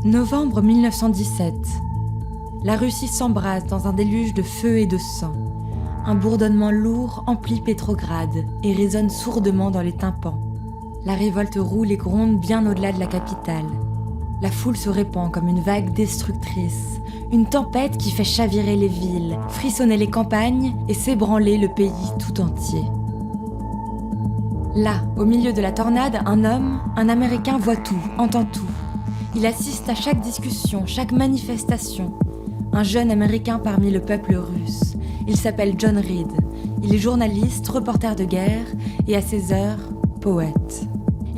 Novembre 1917. La Russie s'embrase dans un déluge de feu et de sang. Un bourdonnement lourd emplit Pétrograd et résonne sourdement dans les tympans. La révolte roule et gronde bien au-delà de la capitale. La foule se répand comme une vague destructrice, une tempête qui fait chavirer les villes, frissonner les campagnes et s'ébranler le pays tout entier. Là, au milieu de la tornade, un homme, un Américain voit tout, entend tout. Il assiste à chaque discussion, chaque manifestation. Un jeune Américain parmi le peuple russe. Il s'appelle John Reed. Il est journaliste, reporter de guerre et à ses heures, poète.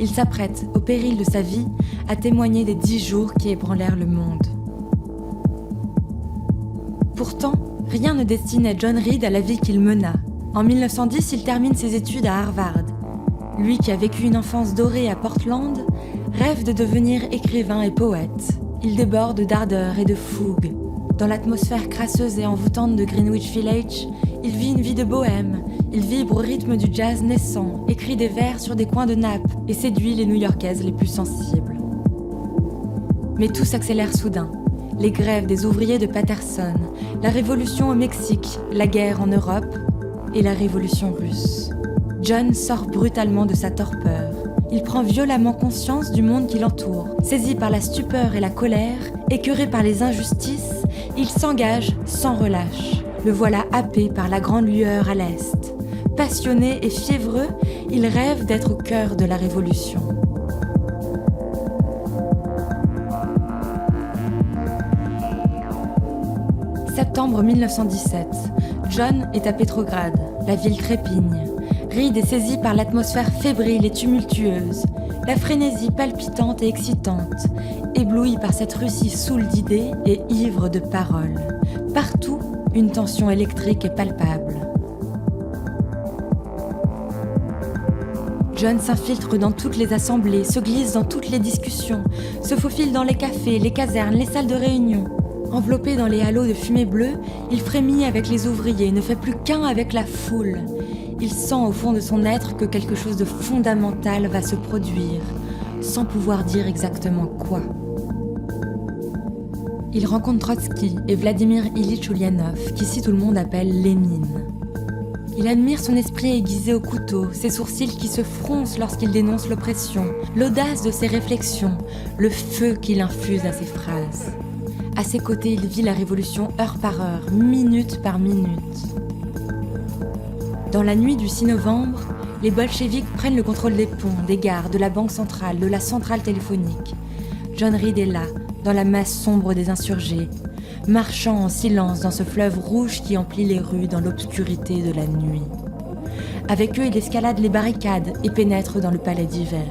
Il s'apprête, au péril de sa vie, à témoigner des 10 jours qui ébranlèrent le monde. Pourtant, rien ne destinait John Reed à la vie qu'il mena. En 1910, il termine ses études à Harvard. Lui qui a vécu une enfance dorée à Portland, rêve de devenir écrivain et poète. Il déborde d'ardeur et de fougue. Dans l'atmosphère crasseuse et envoûtante de Greenwich Village, il vit une vie de bohème. Il vibre au rythme du jazz naissant, écrit des vers sur des coins de nappe et séduit les New-Yorkaises les plus sensibles. Mais tout s'accélère soudain. Les grèves des ouvriers de Patterson, la révolution au Mexique, la guerre en Europe et la révolution russe. John sort brutalement de sa torpeur. Il prend violemment conscience du monde qui l'entoure. Saisi par la stupeur et la colère, écœuré par les injustices, il s'engage sans relâche. Le voilà happé par la grande lueur à l'est. Passionné et fiévreux, il rêve d'être au cœur de la révolution. Septembre 1917. John est à Pétrograd. La ville trépigne. Reed est saisi par l'atmosphère fébrile et tumultueuse, la frénésie palpitante et excitante, ébloui par cette Russie saoule d'idées et ivre de paroles. Partout, une tension électrique est palpable. John s'infiltre dans toutes les assemblées, se glisse dans toutes les discussions, se faufile dans les cafés, les casernes, les salles de réunion. Enveloppé dans les halos de fumée bleue, il frémit avec les ouvriers, ne fait plus qu'un avec la foule. Il sent au fond de son être que quelque chose de fondamental va se produire, sans pouvoir dire exactement quoi. Il rencontre Trotsky et Vladimir Ilitch Ulyanov, qu'ici tout le monde appelle Lénine. Il admire son esprit aiguisé au couteau, ses sourcils qui se froncent lorsqu'il dénonce l'oppression, l'audace de ses réflexions, le feu qu'il infuse à ses phrases. À ses côtés, il vit la révolution heure par heure, minute par minute. Dans la nuit du 6 novembre, les bolcheviks prennent le contrôle des ponts, des gares, de la banque centrale, de la centrale téléphonique. John Reed est là, dans la masse sombre des insurgés, marchant en silence dans ce fleuve rouge qui emplit les rues dans l'obscurité de la nuit. Avec eux, il escalade les barricades et pénètre dans le palais d'hiver.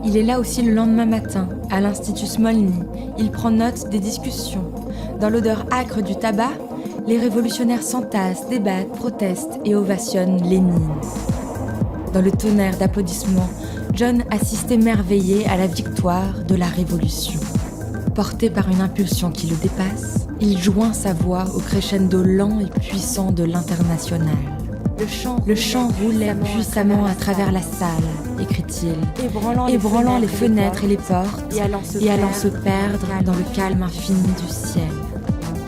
Il est là aussi le lendemain matin, à l'Institut Smolny. Il prend note des discussions. Dans l'odeur âcre du tabac, les révolutionnaires s'entassent, débattent, protestent et ovationnent Lénine. Dans le tonnerre d'applaudissements, John assiste émerveillé à la victoire de la révolution. Porté par une impulsion qui le dépasse, il joint sa voix au crescendo lent et puissant de l'Internationale. Le chant roulait puissamment à travers la salle, écrit-il, ébranlant les fenêtres et les portes et allant se perdre dans le calme infini du ciel.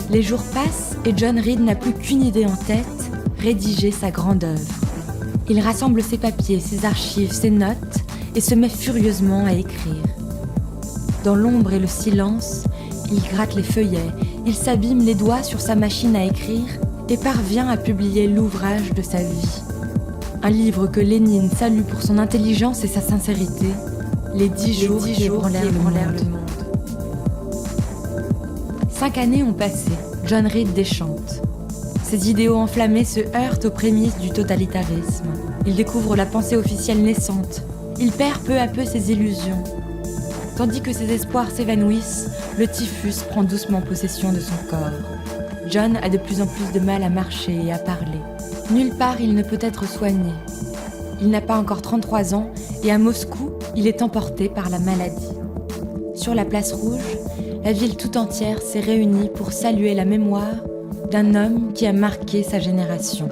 Les jours passent et John Reed n'a plus qu'une idée en tête, rédiger sa grande œuvre. Il rassemble ses papiers, ses archives, ses notes et se met furieusement à écrire. Dans l'ombre et le silence, il gratte les feuillets, il s'abîme les doigts sur sa machine à écrire et parvient à publier l'ouvrage de sa vie. Un livre que Lénine salue pour son intelligence et sa sincérité, les 10 jours qui ébranlèrent le monde. 5 années ont passé, John Reed déchante. Ses idéaux enflammés se heurtent aux prémices du totalitarisme. Il découvre la pensée officielle naissante. Il perd peu à peu ses illusions. Tandis que ses espoirs s'évanouissent, le typhus prend doucement possession de son corps. John a de plus en plus de mal à marcher et à parler. Nulle part il ne peut être soigné. Il n'a pas encore 33 ans et à Moscou, il est emporté par la maladie. Sur la place rouge, La ville tout entière s'est réunie pour saluer la mémoire d'un homme qui a marqué sa génération.